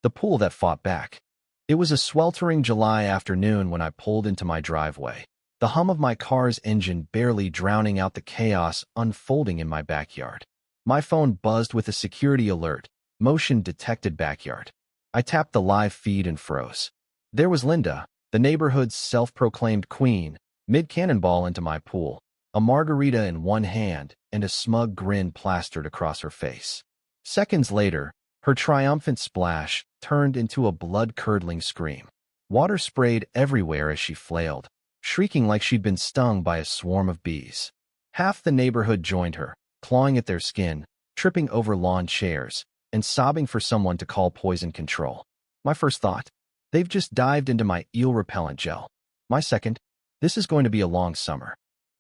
The pool that fought back. It was a sweltering July afternoon when I pulled into my driveway, the hum of my car's engine barely drowning out the chaos unfolding in my backyard. My phone buzzed with a security alert, motion detected backyard. I tapped the live feed and froze. There was Linda, the neighborhood's self-proclaimed queen, mid-cannonball into my pool, a margarita in one hand and a smug grin plastered across her face. Seconds later, her triumphant splash turned into a blood-curdling scream. Water sprayed everywhere as she flailed, shrieking like she'd been stung by a swarm of bees. Half the neighborhood joined her, clawing at their skin, tripping over lawn chairs, and sobbing for someone to call poison control. My first thought, they've just dived into my eel repellent gel. My second, this is going to be a long summer.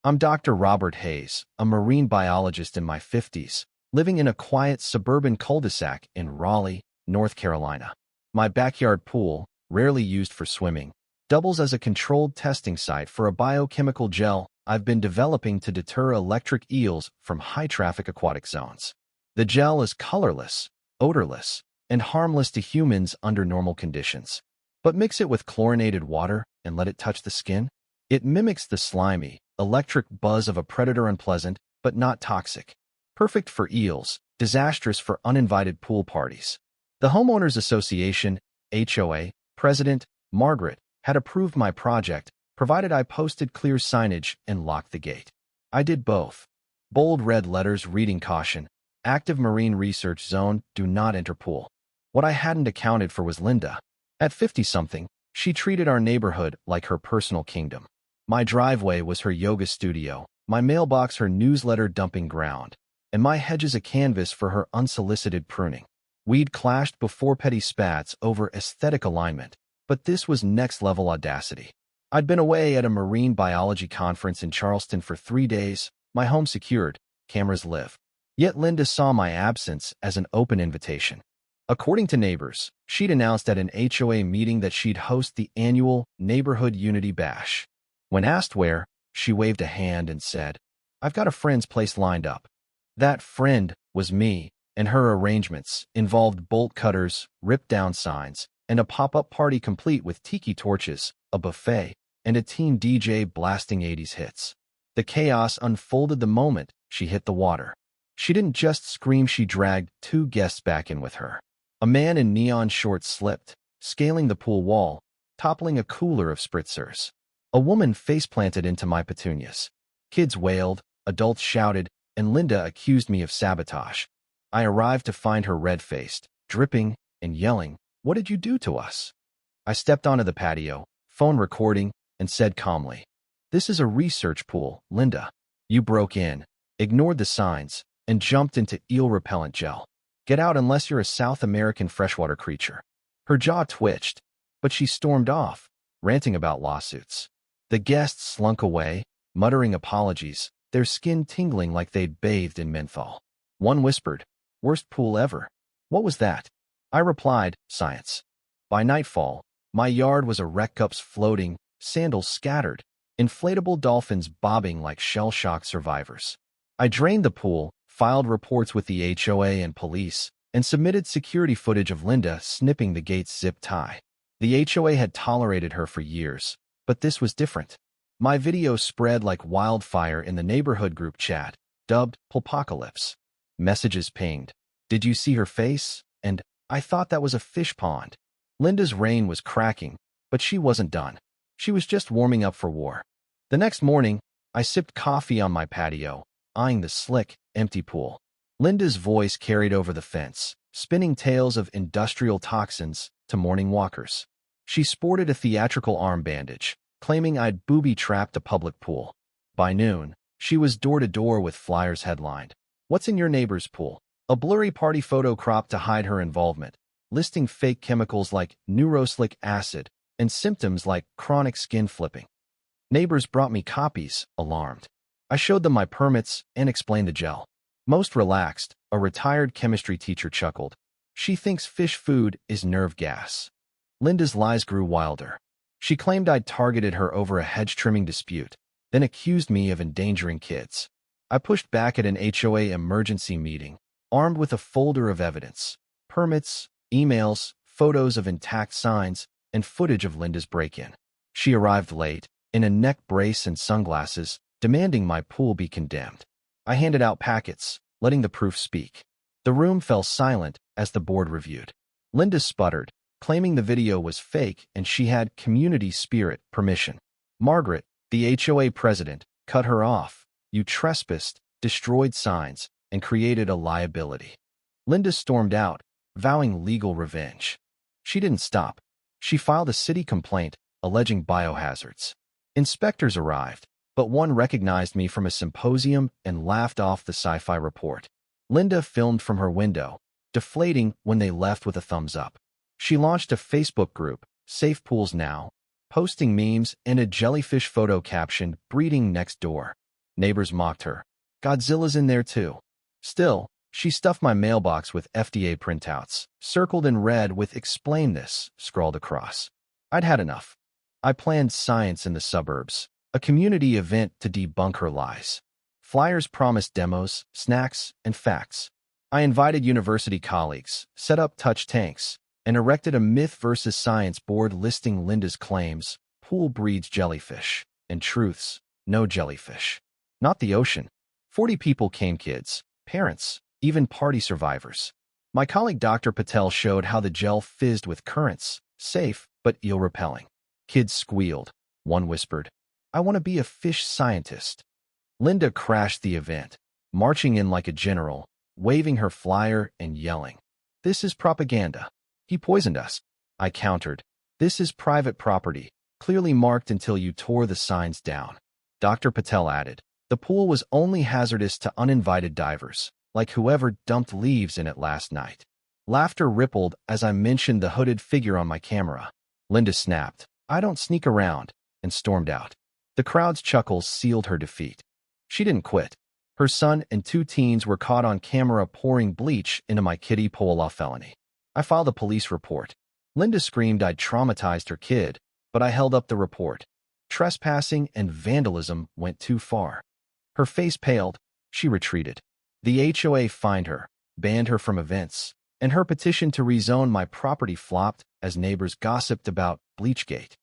I'm Dr. Robert Hayes, a marine biologist in my 50s, living in a quiet suburban cul-de-sac in Raleigh, North Carolina. My backyard pool, rarely used for swimming, doubles as a controlled testing site for a biochemical gel I've been developing to deter electric eels from high-traffic aquatic zones. The gel is colorless, odorless, and harmless to humans under normal conditions. But mix it with chlorinated water and let it touch the skin. It mimics the slimy, electric buzz of a predator, unpleasant, but not toxic. Perfect for eels, disastrous for uninvited pool parties. The Homeowners Association, HOA, President, Margaret, had approved my project, provided I posted clear signage and locked the gate. I did both. Bold red letters reading caution, active marine research zone, do not enter pool. What I hadn't accounted for was Linda. At 50-something, she treated our neighborhood like her personal kingdom. My driveway was her yoga studio, my mailbox her newsletter dumping ground, and my hedges a canvas for her unsolicited pruning. We'd clashed before petty spats over aesthetic alignment, but this was next-level audacity. I'd been away at a marine biology conference in Charleston for 3 days, my home secured, cameras live. Yet Linda saw my absence as an open invitation. According to neighbors, she'd announced at an HOA meeting that she'd host the annual Neighborhood Unity Bash. When asked where, she waved a hand and said, "I've got a friend's place lined up." That friend was me, and her arrangements involved bolt cutters, ripped-down signs, and a pop-up party complete with tiki torches, a buffet, and a teen DJ blasting 80s hits. The chaos unfolded the moment she hit the water. She didn't just scream, she dragged 2 guests back in with her. A man in neon shorts slipped, scaling the pool wall, toppling a cooler of spritzers. A woman face-planted into my petunias. Kids wailed, adults shouted, and Linda accused me of sabotage. I arrived to find her red-faced, dripping, and yelling, "What did you do to us?" I stepped onto the patio, phone recording, and said calmly, "This is a research pool, Linda. You broke in, ignored the signs, and jumped into eel repellent gel. Get out unless you're a South American freshwater creature." Her jaw twitched, but she stormed off, ranting about lawsuits. The guests slunk away, muttering apologies, their skin tingling like they'd bathed in menthol. One whispered, "Worst pool ever." What was that? I replied, "Science." By nightfall, my yard was a wreck, cups floating, sandals scattered, inflatable dolphins bobbing like shell-shock survivors. I drained the pool, filed reports with the HOA and police, and submitted security footage of Linda snipping the gate's zip tie. The HOA had tolerated her for years, but this was different. My video spread like wildfire in the neighborhood group chat, dubbed Pulpocalypse. Messages pinged. "Did you see her face?" And, "I thought that was a fish pond." Linda's reign was cracking, but she wasn't done. She was just warming up for war. The next morning, I sipped coffee on my patio, eyeing the slick, empty pool. Linda's voice carried over the fence, spinning tales of industrial toxins to morning walkers. She sported a theatrical arm bandage, claiming I'd booby-trapped a public pool. By noon, she was door-to-door with flyers headlined, "What's in your neighbor's pool?" A blurry party photo cropped to hide her involvement, listing fake chemicals like neuroslic acid and symptoms like chronic skin flipping. Neighbors brought me copies, alarmed. I showed them my permits and explained the gel. Most relaxed, a retired chemistry teacher chuckled. "She thinks fish food is nerve gas." Linda's lies grew wilder. She claimed I'd targeted her over a hedge-trimming dispute, then accused me of endangering kids. I pushed back at an HOA emergency meeting, armed with a folder of evidence, permits, emails, photos of intact signs, and footage of Linda's break-in. She arrived late, in a neck brace and sunglasses, demanding my pool be condemned. I handed out packets, letting the proof speak. The room fell silent as the board reviewed. Linda sputtered, claiming the video was fake and she had community spirit permission. Margaret, the HOA president, cut her off. You trespassed, destroyed signs, and created a liability. Linda stormed out, vowing legal revenge. She didn't stop. She filed a city complaint alleging biohazards. Inspectors arrived, but one recognized me from a symposium and laughed off the sci-fi report. Linda filmed from her window, deflating when they left with a thumbs up. She launched a Facebook group, Safe Pools Now, posting memes and a jellyfish photo captioned, "Breeding next door." Neighbors mocked her. Godzilla's in there too. Still, she stuffed my mailbox with FDA printouts, circled in red with "Explain this" scrawled across. I'd had enough. I planned science in the suburbs, a community event to debunk her lies. Flyers promised demos, snacks, and facts. I invited university colleagues, set up touch tanks, and erected a myth versus science board listing Linda's claims: pool breeds jellyfish, and truths: no jellyfish. Not the ocean. 40 people came: kids, parents, even party survivors. My colleague Dr. Patel showed how the gel fizzed with currents, safe but eel-repelling. Kids squealed. One whispered, "I want to be a fish scientist." Linda crashed the event, marching in like a general, waving her flyer and yelling, "This is propaganda. He poisoned us." I countered, "This is private property, clearly marked until you tore the signs down." Dr. Patel added, "The pool was only hazardous to uninvited divers, like whoever dumped leaves in it last night." Laughter rippled as I mentioned the hooded figure on my camera. Linda snapped, "I don't sneak around," and stormed out. The crowd's chuckles sealed her defeat. She didn't quit. Her son and 2 teens were caught on camera pouring bleach into my kiddie pool off felony. I filed a police report. Linda screamed I'd traumatized her kid, but I held up the report. Trespassing and vandalism went too far. Her face paled. She retreated. The HOA fined her, banned her from events, and her petition to rezone my property flopped as neighbors gossiped about Bleachgate.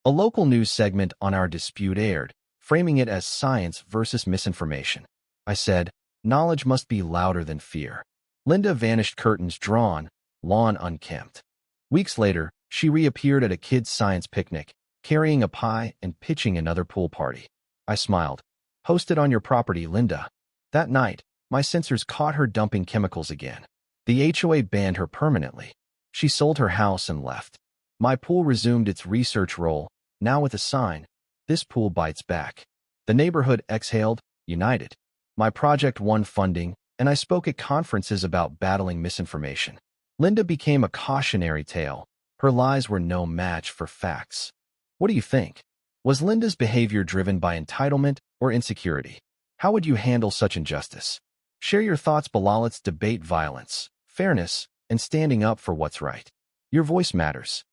A local news segment on our dispute aired, framing it as science versus misinformation. I said, "Knowledge must be louder than fear." Linda vanished, curtains drawn, lawn unkempt. Weeks later, she reappeared at a kids' science picnic, carrying a pie and pitching another pool party. I smiled. "Post it on your property, Linda." That night, my sensors caught her dumping chemicals again. The HOA banned her permanently. She sold her house and left. My pool resumed its research role, now with a sign, "This pool bites back." The neighborhood exhaled, united. My project won funding, and I spoke at conferences about battling misinformation. Linda became a cautionary tale. Her lies were no match for facts. What do you think? Was Linda's behavior driven by entitlement or insecurity? How would you handle such injustice? Share your thoughts below. Let's debate violence, fairness, and standing up for what's right. Your voice matters.